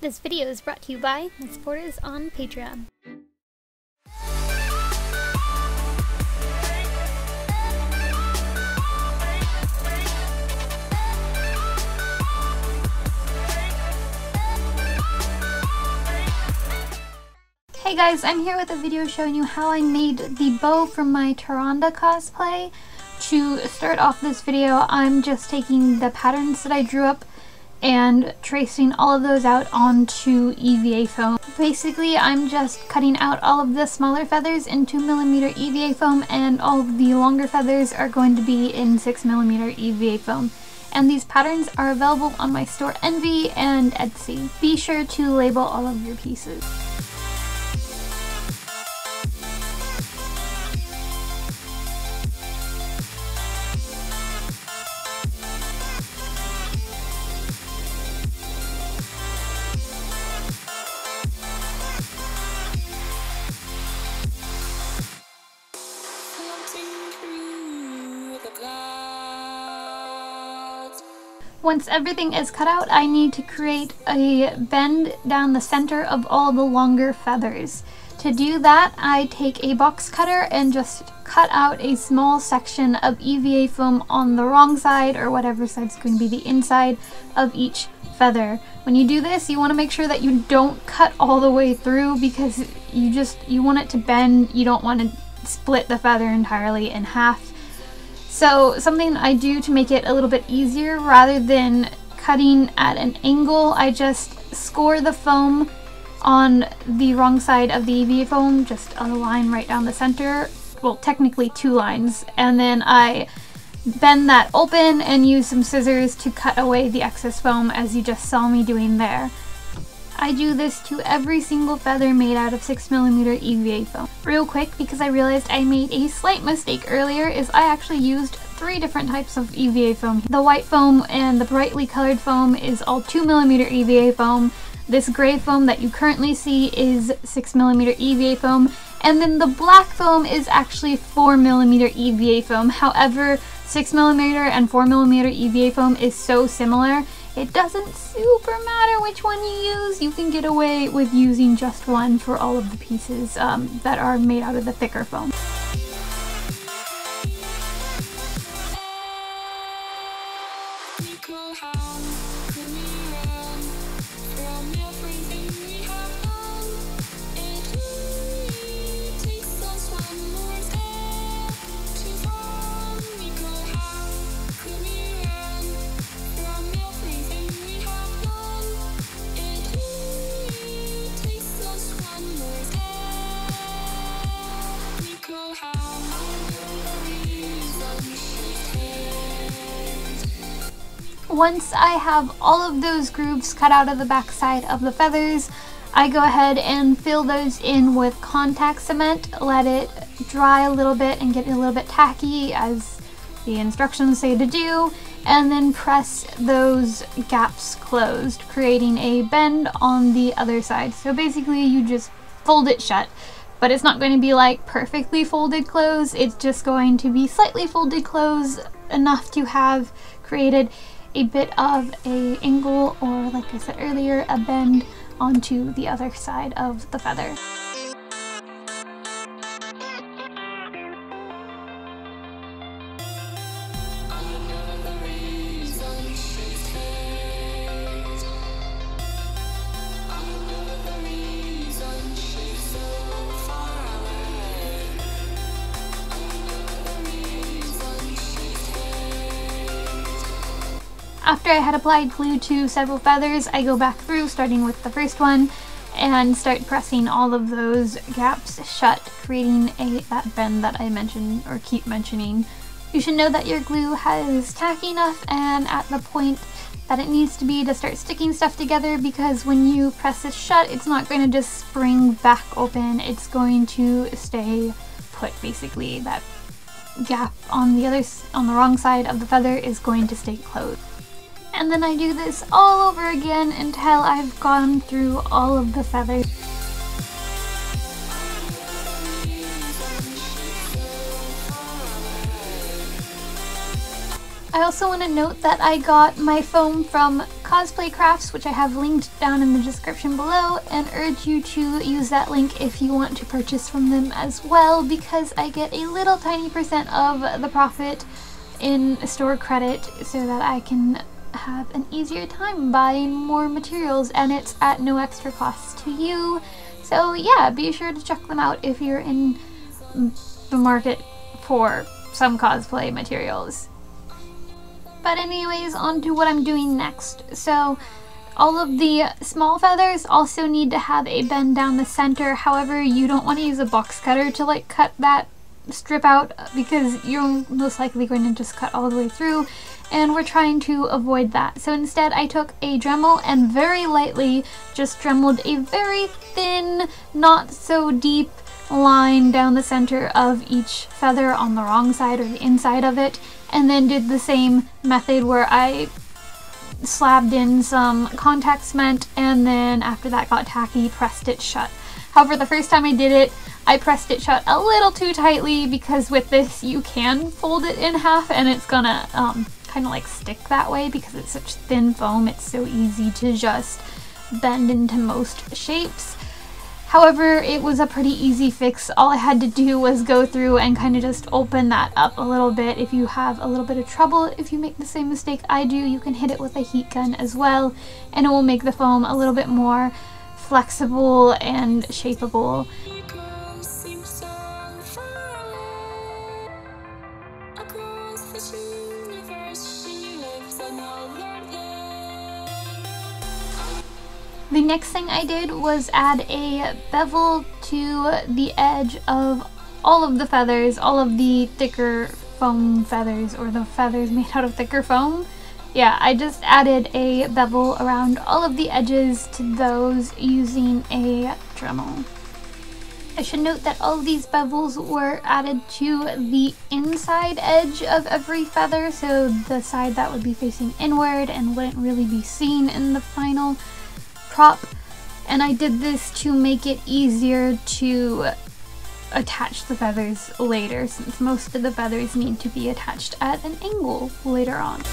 This video is brought to you by my supporters on Patreon. Hey guys, I'm here with a video showing you how I made the bow from my Tyrande cosplay. To start off this video, I'm just taking the patterns that I drew up and tracing all of those out onto EVA foam. Basically, I'm just cutting out all of the smaller feathers in 2mm EVA foam, and all of the longer feathers are going to be in 6mm EVA foam. And these patterns are available on my store Envy and Etsy. Be sure to label all of your pieces. Once everything is cut out, I need to create a bend down the center of all the longer feathers. To do that, I take a box cutter and just cut out a small section of EVA foam on the wrong side, or whatever side's going to be the inside of each feather. When you do this, you want to make sure that you don't cut all the way through, because you want it to bend. You don't want to split the feather entirely in half. So something I do to make it a little bit easier, rather than cutting at an angle, I just score the foam on the wrong side of the EVA foam, just a line right down the center, well technically 2 lines, and then I bend that open and use some scissors to cut away the excess foam, as you just saw me doing there. I do this to every single feather made out of 6mm EVA foam. Real quick, because I realized I made a slight mistake earlier, is I actually used 3 different types of EVA foam. The white foam and the brightly colored foam is all 2mm EVA foam. This gray foam that you currently see is 6mm EVA foam. And then the black foam is actually 4mm EVA foam. However, 6mm and 4mm EVA foam is so similar, it doesn't super matter which one you use. You can get away with using just one for all of the pieces that are made out of the thicker foam. Once I have all of those grooves cut out of the back side of the feathers, I go ahead and fill those in with contact cement, let it dry a little bit and get a little bit tacky, as the instructions say to do, and then press those gaps closed, creating a bend on the other side. So basically you just fold it shut, but it's not going to be like perfectly folded close, it's just going to be slightly folded close, enough to have created a bit of a angle, or like I said earlier, a bend onto the other side of the feather. After I had applied glue to several feathers, I go back through, starting with the first one, and start pressing all of those gaps shut, creating that bend that I mentioned, or keep mentioning. You should know that your glue is tacky enough and at the point that it needs to be to start sticking stuff together, because when you press it shut, it's not going to just spring back open, it's going to stay put. Basically, that gap on the wrong side of the feather is going to stay closed. And then I do this all over again until I've gone through all of the feathers. I also want to note that I got my foam from Cosplay Crafts, which I have linked down in the description below, and urge you to use that link if you want to purchase from them as well, because I get a little tiny % of the profit in store credit so that I can have an easier time buying more materials, and it's at no extra cost to you. So yeah, be sure to check them out if you're in the market for some cosplay materials. But anyways, on to what I'm doing next. So all of the small feathers also need to have a bend down the center. However, you don't want to use a box cutter to like cut that strip out, because you're most likely going to just cut all the way through, and we're trying to avoid that. So instead I took a Dremel and very lightly just dremeled a very thin, not so deep line down the center of each feather on the wrong side or the inside of it, and then did the same method where I slabbed in some contact cement, and then after that got tacky, pressed it shut. However, the first time I did it, I pressed it shut a little too tightly, because with this you can fold it in half and it's gonna kind of like stick that way because it's such thin foam. It's so easy to just bend into most shapes. However, it was a pretty easy fix. All I had to do was go through and kind of just open that up a little bit. If you have a little bit of trouble, if you make the same mistake I do, you can hit it with a heat gun as well, and it will make the foam a little bit more flexible and shapeable. The next thing I did was add a bevel to the edge of all of the feathers, all of the thicker foam feathers, or the feathers made out of thicker foam. Yeah, I just added a bevel around all of the edges to those using a Dremel. I should note that all of these bevels were added to the inside edge of every feather, so the side that would be facing inward and wouldn't really be seen in the final prop. And I did this to make it easier to attach the feathers later, since most of the feathers need to be attached at an angle later on.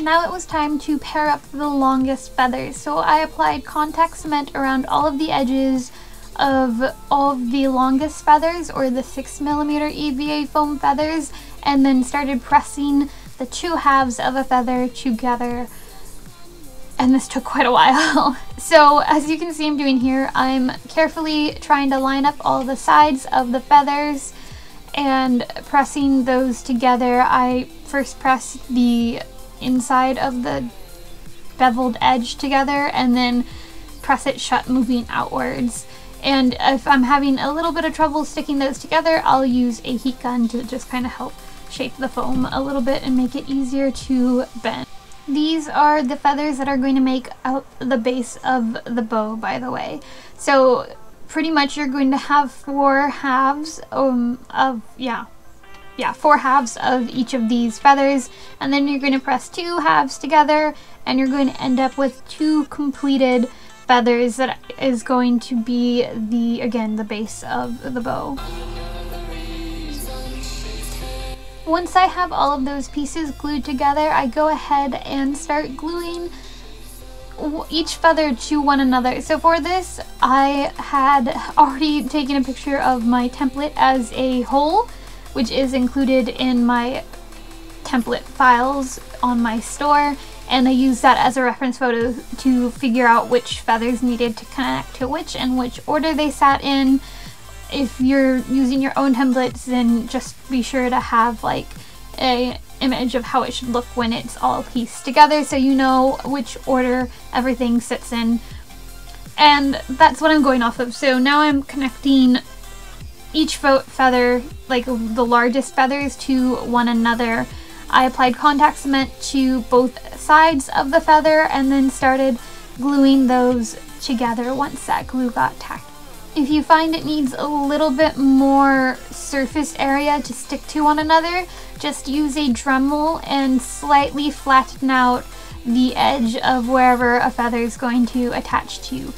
Now it was time to pair up the longest feathers, so I applied contact cement around all of the edges of all of the longest feathers, or the 6mm EVA foam feathers, and then started pressing the two halves of a feather together, and this took quite a while. So as you can see I'm doing here, I'm carefully trying to line up all the sides of the feathers and pressing those together. I first press the inside of the beveled edge together and then press it shut, moving outwards. And if I'm having a little bit of trouble sticking those together, I'll use a heat gun to just kind of help shape the foam a little bit and make it easier to bend. These are the feathers that are going to make out the base of the bow, by the way. So pretty much you're going to have four halves four halves of each of these feathers, and then you're going to press two halves together and you're going to end up with two completed feathers that is going to be the base of the bow. Once I have all of those pieces glued together, I go ahead and start gluing each feather to one another. So for this, I had already taken a picture of my template as a whole, which is included in my template files on my store, and I used that as a reference photo to figure out which feathers needed to connect to which and which order they sat in. If you're using your own templates, then just be sure to have like an image of how it should look when it's all pieced together, so you know which order everything sits in. And that's what I'm going off of. So now I'm connecting each feather, like the largest feathers, to one another. I applied contact cement to both sides of the feather and then started gluing those together once that glue got tacked. If you find it needs a little bit more surface area to stick to one another, just use a Dremel and slightly flatten out the edge of wherever a feather is going to attach to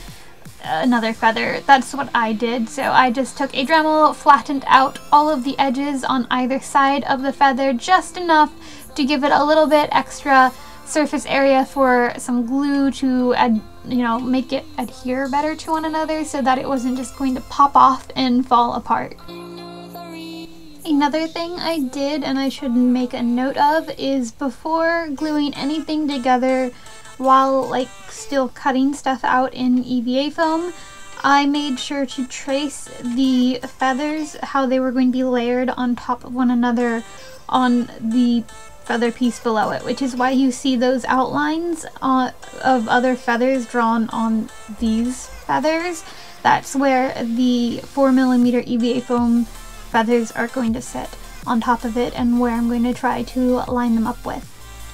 another feather. That's what I did. So I just took a Dremel, flattened out all of the edges on either side of the feather, just enough to give it a little bit extra surface area for some glue to make it adhere better to one another, so that it wasn't just going to pop off and fall apart. Another thing I did, and I should make a note of, is before gluing anything together while like still cutting stuff out in EVA foam, I made sure to trace the feathers, how they were going to be layered on top of one another on the feather piece below it, which is why you see those outlines of other feathers drawn on these feathers. That's where the 4mm EVA foam feathers are going to sit on top of it, and where I'm going to try to line them up with.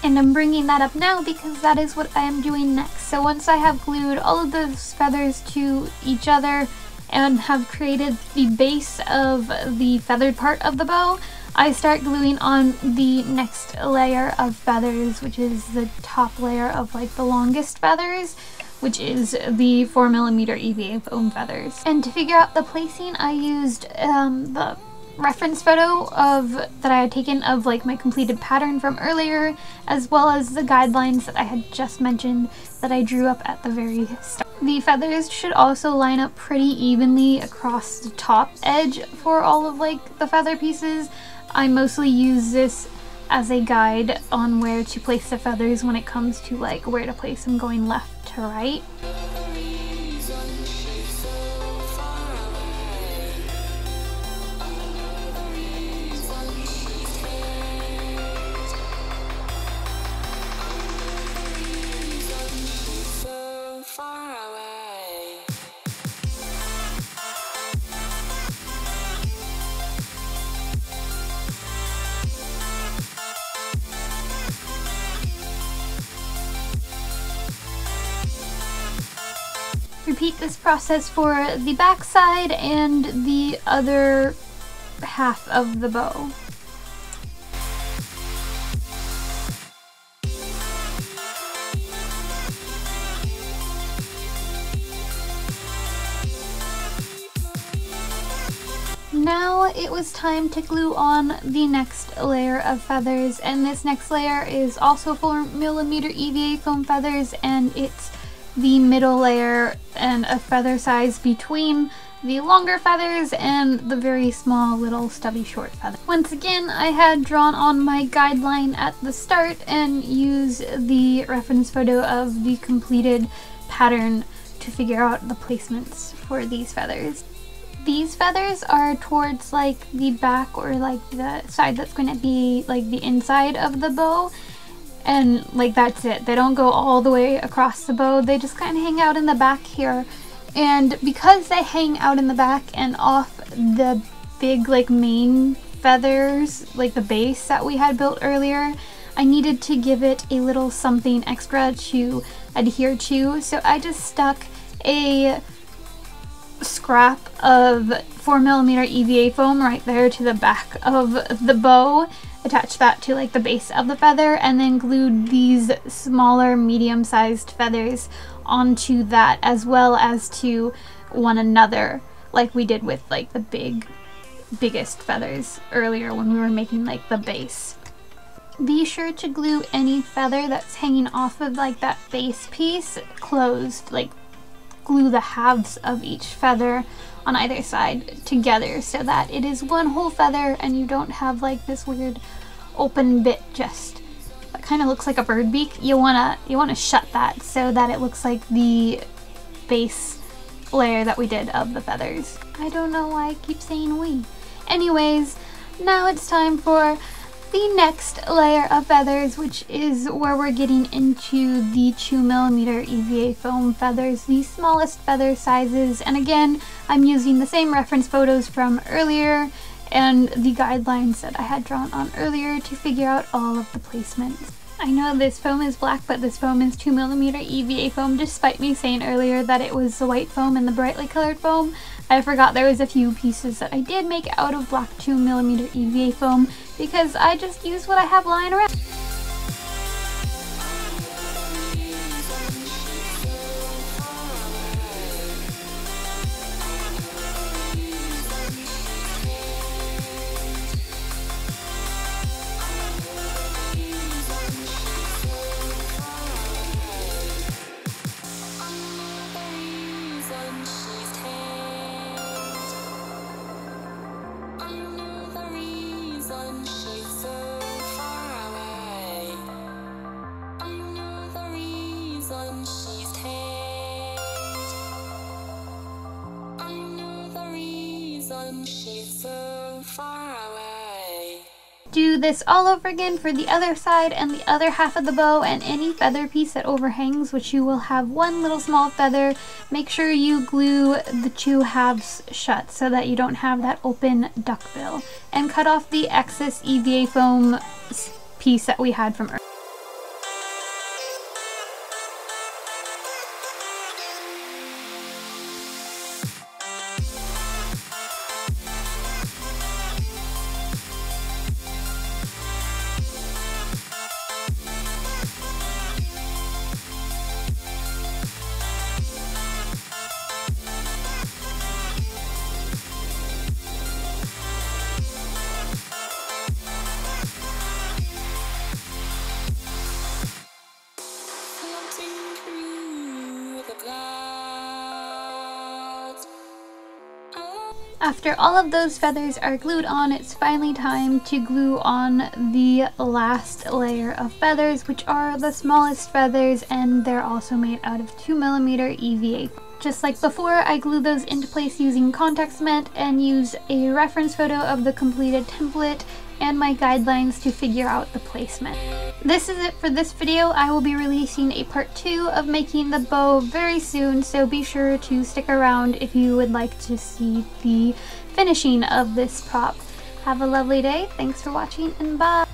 And I'm bringing that up now because that is what I am doing next. So once I have glued all of those feathers to each other and have created the base of the feathered part of the bow, I start gluing on the next layer of feathers, which is the top layer of like the longest feathers, which is the 4mm EVA foam feathers. And to figure out the placing, I used the reference photo that I had taken of like my completed pattern from earlier, as well as the guidelines that I had just mentioned that I drew up at the very start. The feathers should also line up pretty evenly across the top edge for all of like the feather pieces. I mostly use this as a guide on where to place the feathers when it comes to like where to place them going left to right. Repeat this process for the back side and the other half of the bow. Now it was time to glue on the next layer of feathers, and this next layer is also 4mm EVA foam feathers, and it's the middle layer and a feather size between the longer feathers and the very small little stubby short feather. Once again, I had drawn on my guideline at the start and used the reference photo of the completed pattern to figure out the placements for these feathers. These feathers are towards like the back, or like the side that's going to be like the inside of the bow. And like that's it. They don't go all the way across the bow. They just kind of hang out in the back here. And because they hang out in the back and off the big like main feathers, like the base that we had built earlier, I needed to give it a little something extra to adhere to. So I just stuck a scrap of 4mm EVA foam right there to the back of the bow, attached that to like the base of the feather, and then glued these smaller medium-sized feathers onto that, as well as to one another, like we did with like the biggest feathers earlier when we were making like the base. Be sure to glue any feather that's hanging off of like that base piece closed, like glue the halves of each feather on either side together so that it is one whole feather and you don't have like this weird open bit just that kind of looks like a bird beak. You wanna shut that so that it looks like the base layer that we did of the feathers. I don't know why I keep saying we. Anyways, now it's time for the next layer of feathers, which is where we're getting into the 2mm EVA foam feathers, the smallest feather sizes. And again, I'm using the same reference photos from earlier and the guidelines that I had drawn on earlier to figure out all of the placements. I know this foam is black, but this foam is 2mm EVA foam, despite me saying earlier that it was the white foam and the brightly colored foam. I forgot there was a few pieces that I did make out of black 2mm EVA foam because I just used what I have lying around. Do this all over again for the other side and the other half of the bow, and any feather piece that overhangs, which you will have one little small feather. Make sure you glue the two halves shut so that you don't have that open duckbill, and cut off the excess EVA foam piece that we had from earlier. After all of those feathers are glued on, it's finally time to glue on the last layer of feathers, which are the smallest feathers, and they're also made out of 2mm EVA. Just like before, I glue those into place using contact cement and use a reference photo of the completed template and my guidelines to figure out the placement. This is it for this video. I will be releasing a part 2 of making the bow very soon, so be sure to stick around if you would like to see the finishing of this prop. Have a lovely day, thanks for watching, and bye!